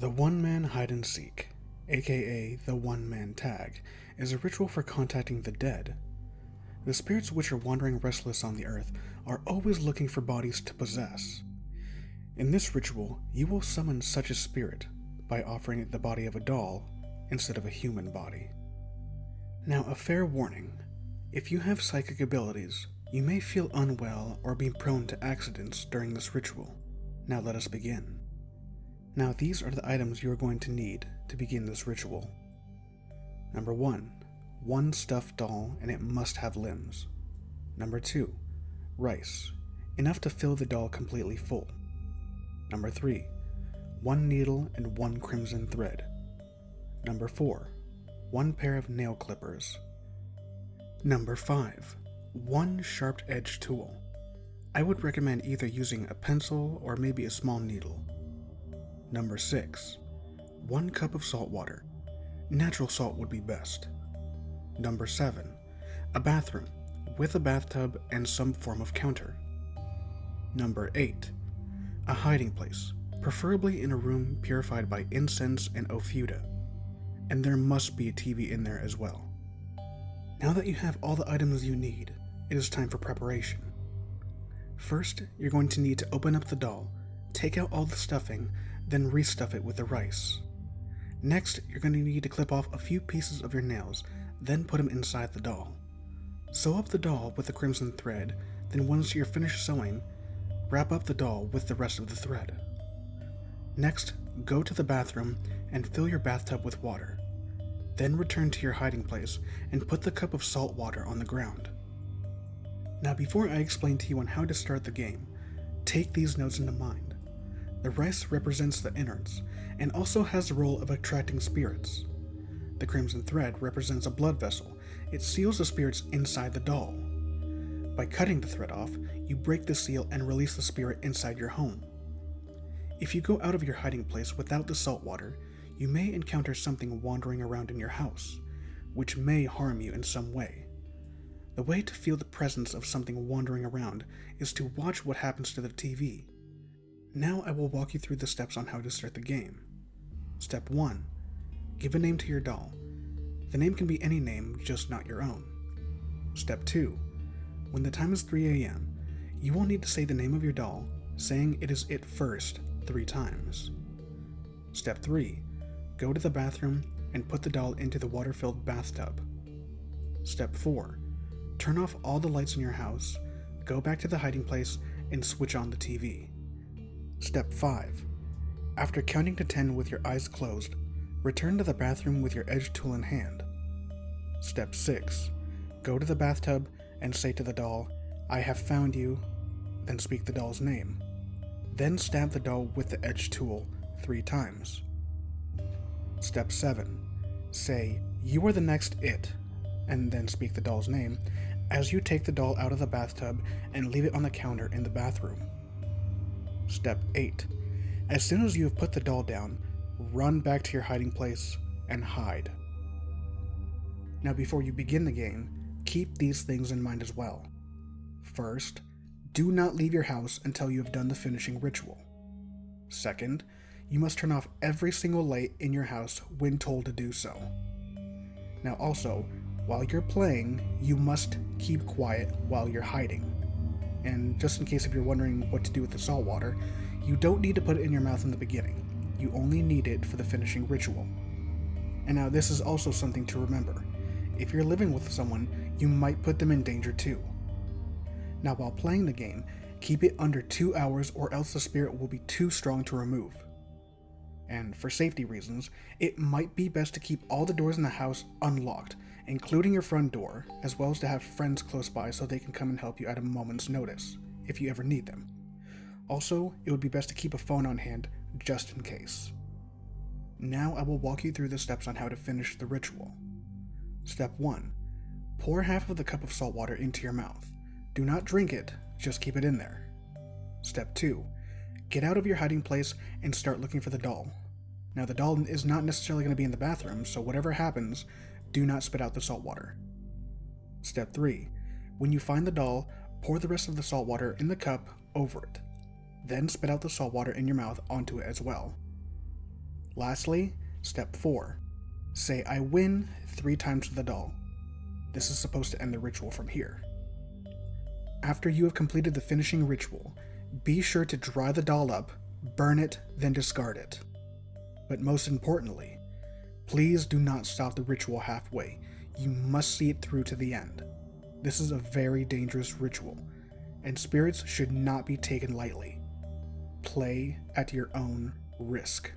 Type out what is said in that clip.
The one-man hide-and-seek, aka the one-man tag, is a ritual for contacting the dead. The spirits which are wandering restless on the earth are always looking for bodies to possess. In this ritual, you will summon such a spirit by offering it the body of a doll instead of a human body. Now, a fair warning: if you have psychic abilities, you may feel unwell or be prone to accidents during this ritual. Now let us begin. Now these are the items you are going to need to begin this ritual. Number 1. One stuffed doll, and it must have limbs. Number 2. Rice, enough to fill the doll completely full. Number 3. One needle and one crimson thread. Number 4. One pair of nail clippers. Number 5. One sharp-edged tool. I would recommend either using a pencil or maybe a small needle. Number 6. 1 cup of salt water. Natural salt would be best. Number 7. A bathroom with a bathtub and some form of counter. Number 8. A hiding place, preferably in a room purified by incense and ofuda. And there must be a TV in there as well. Now that you have all the items you need, it is time for preparation. First, you're going to need to open up the doll, take out all the stuffing, then restuff it with the rice. Next, you're going to need to clip off a few pieces of your nails, then put them inside the doll. Sew up the doll with the crimson thread, then once you're finished sewing, wrap up the doll with the rest of the thread. Next, go to the bathroom and fill your bathtub with water. Then return to your hiding place and put the cup of salt water on the ground. Now before I explain to you on how to start the game, take these notes into mind. The rice represents the innards, and also has the role of attracting spirits. The crimson thread represents a blood vessel. It seals the spirits inside the doll. By cutting the thread off, you break the seal and release the spirit inside your home. If you go out of your hiding place without the salt water, you may encounter something wandering around in your house, which may harm you in some way. The way to feel the presence of something wandering around is to watch what happens to the TV. Now I will walk you through the steps on how to start the game. Step 1. Give a name to your doll. The name can be any name, just not your own. Step 2. When the time is 3 a.m., you will need to say the name of your doll, saying it is it first 3 times. Step 3. Go to the bathroom and put the doll into the water-filled bathtub. Step 4. Turn off all the lights in your house, go back to the hiding place, and switch on the TV. Step 5. After counting to 10 with your eyes closed, return to the bathroom with your edge tool in hand. Step 6. Go to the bathtub and say to the doll, "I have found you," then speak the doll's name. Then stab the doll with the edge tool 3 times. Step 7. Say, "You are the next it," and then speak the doll's name as you take the doll out of the bathtub and leave it on the counter in the bathroom. Step 8. As soon as you have put the doll down, run back to your hiding place and hide. Now before you begin the game, keep these things in mind as well. First, do not leave your house until you have done the finishing ritual. Second, you must turn off every single light in your house when told to do so. Now also, while you're playing, you must keep quiet while you're hiding. And just in case if you're wondering what to do with the salt water, you don't need to put it in your mouth in the beginning. You only need it for the finishing ritual. And now this is also something to remember. If you're living with someone, you might put them in danger too. Now while playing the game, keep it under 2 hours or else the spirit will be too strong to remove. And for safety reasons, it might be best to keep all the doors in the house unlocked, including your front door, as well as to have friends close by so they can come and help you at a moment's notice, if you ever need them. Also, it would be best to keep a phone on hand, just in case. Now I will walk you through the steps on how to finish the ritual. Step 1. Pour half of the cup of salt water into your mouth. Do not drink it, just keep it in there. Step 2. Get out of your hiding place and start looking for the doll. Now the doll is not necessarily going to be in the bathroom, so whatever happens, do not spit out the salt water. Step 3. When you find the doll, pour the rest of the salt water in the cup over it. Then spit out the salt water in your mouth onto it as well. Lastly, step 4. Say I win 3 times to the doll. This is supposed to end the ritual from here. After you have completed the finishing ritual, be sure to dry the doll up, burn it, then discard it. But most importantly, please do not stop the ritual halfway. You must see it through to the end. This is a very dangerous ritual, and spirits should not be taken lightly. Play at your own risk.